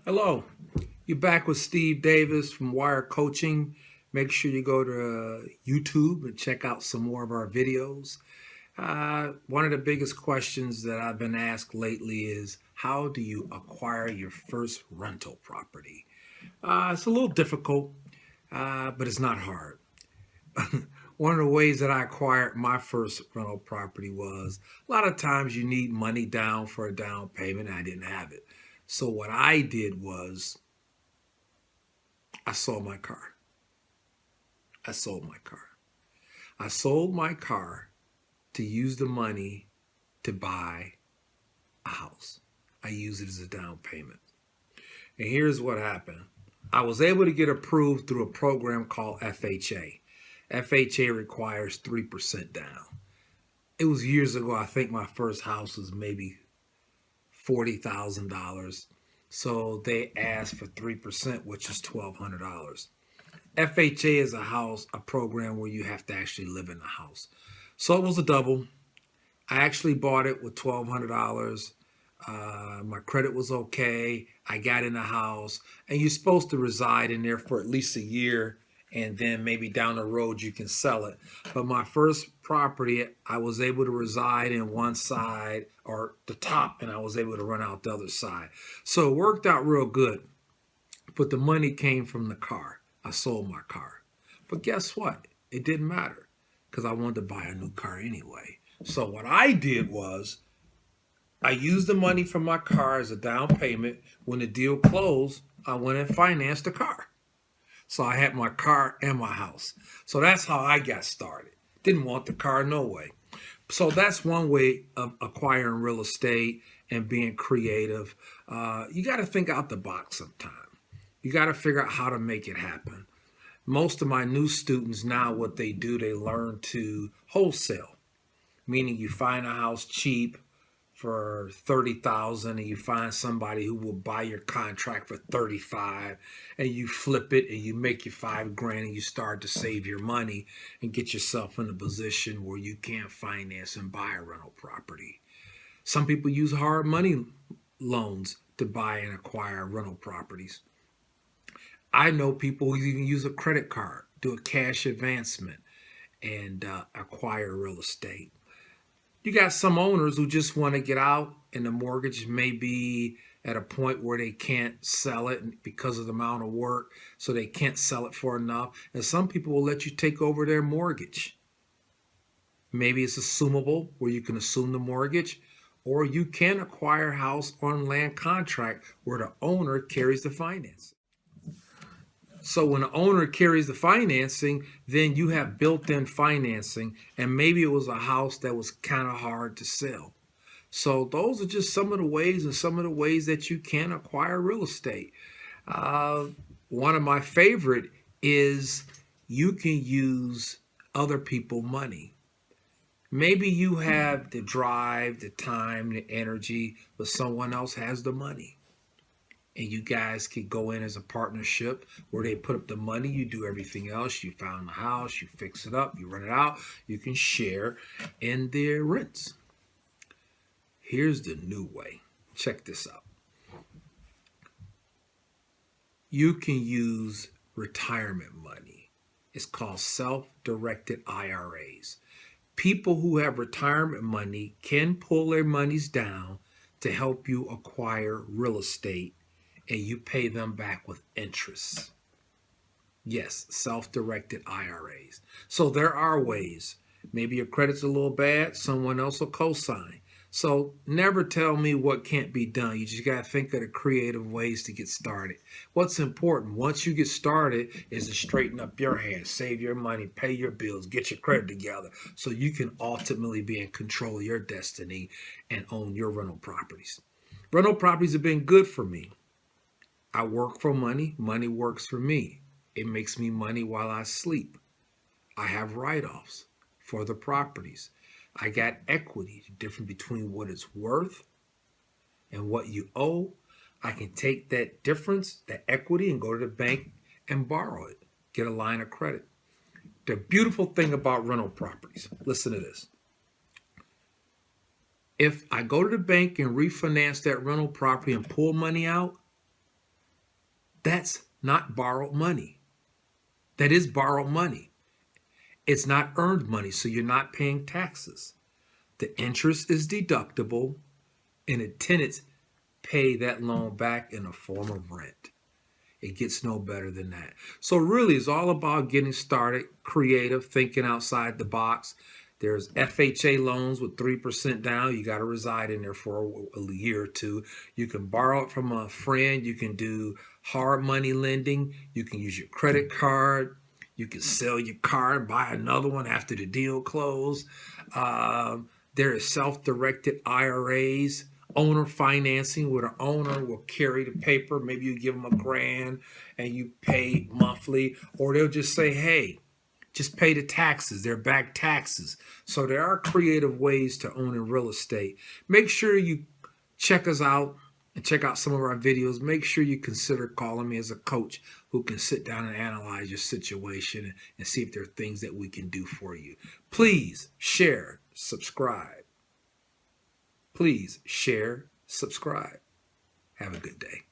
Hello, you're back with Steve Davis from Wire Coaching. Make sure you go to YouTube and check out some more of our videos. One of the biggest questions that I've been asked lately is how do you acquire your first rental property? It's a little difficult, but it's not hard. One of the ways that I acquired my first rental property was a lot of times you need money down for a down payment. I didn't have it. So what I did was I sold my car. I sold my car. I sold my car to use the money to buy a house. I used it as a down payment. And here's what happened. I was able to get approved through a program called FHA. FHA requires 3% down. It was years ago. I think my first house was maybe $40,000. So they asked for 3%, which is $1,200. FHA is a program where you have to actually live in the house. So it was a double. I actually bought it with $1,200. My credit was okay. I got in the house, and you're supposed to reside in there for at least a year, and then maybe down the road you can sell it. But my first property, I was able to reside in one side or the top, and I was able to run out the other side. So it worked out real good. But the money came from the car. I sold my car. But guess what? It didn't matter because I wanted to buy a new car anyway. So what I did was I used the money from my car as a down payment. When the deal closed, I went and financed the car. So I had my car and my house. So that's how I got started. Didn't want the car, no way. So that's one way of acquiring real estate and being creative. You got to think out the box sometimes. You got to figure out how to make it happen. Most of my new students now, what they do, they learn to wholesale, meaning you find a house cheap for 30,000 and you find somebody who will buy your contract for 35 and you flip it and you make your 5 grand and you start to save your money and get yourself in a position where you can finance and buy a rental property. Some people use hard money loans to buy and acquire rental properties. I know people who even use a credit card, do a cash advancement, and acquire real estate. You got some owners who just want to get out, and the mortgage may be at a point where they can't sell it because of the amount of work, so they can't sell it for enough. And some people will let you take over their mortgage. Maybe it's assumable where you can assume the mortgage, or you can acquire a house on land contract where the owner carries the finance. So when the owner carries the financing, then you have built-in financing, and maybe it was a house that was kind of hard to sell. So those are just some of the ways and some of the ways that you can acquire real estate. Uh, One of my favorite is you can use other people money. Maybe you have the drive, the time, the energy, but someone else has the money, and you guys could go in as a partnership where they put up the money, you do everything else. You found the house, you fix it up, you rent it out, you can share in their rents. Here's the new way. Check this out. You can use retirement money. It's called self-directed IRAs. People who have retirement money can pull their monies down to help you acquire real estate, and you pay them back with interest. Yes, self-directed IRAs. So there are ways. Maybe your credit's a little bad, someone else will co-sign. So never tell me what can't be done. You just got to think of the creative ways to get started. What's important once you get started is to straighten up your hands, save your money, pay your bills, get your credit together so you can ultimately be in control of your destiny and own your rental properties. Rental properties have been good for me. I work for money, money works for me. It makes me money while I sleep. I have write-offs for the properties. I got equity, different between what it's worth and what you owe. I can take that difference, that equity, and go to the bank and borrow it, get a line of credit. The beautiful thing about rental properties, listen to this. If I go to the bank and refinance that rental property and pull money out, That's not borrowed money. That is borrowed money. It's not earned money, so you're not paying taxes. The interest is deductible, and the tenants pay that loan back in the form of rent. It gets no better than that. So really, it's all about getting started, creative, thinking outside the box. There's FHA loans with 3% down. You got to reside in there for a year or two. You can borrow it from a friend. You can do hard money lending. You can use your credit card. You can sell your car and buy another one after the deal closed. There is self-directed IRAs, owner financing, where the owner will carry the paper. Maybe you give them $1,000 and you pay monthly, or they'll just say, hey, just pay the taxes. They're back taxes. So there are creative ways to own in real estate. Make sure you check us out and check out some of our videos. Make sure you consider calling me as a coach who can sit down and analyze your situation and see if there are things that we can do for you. Please share, subscribe. Please share, subscribe. Have a good day.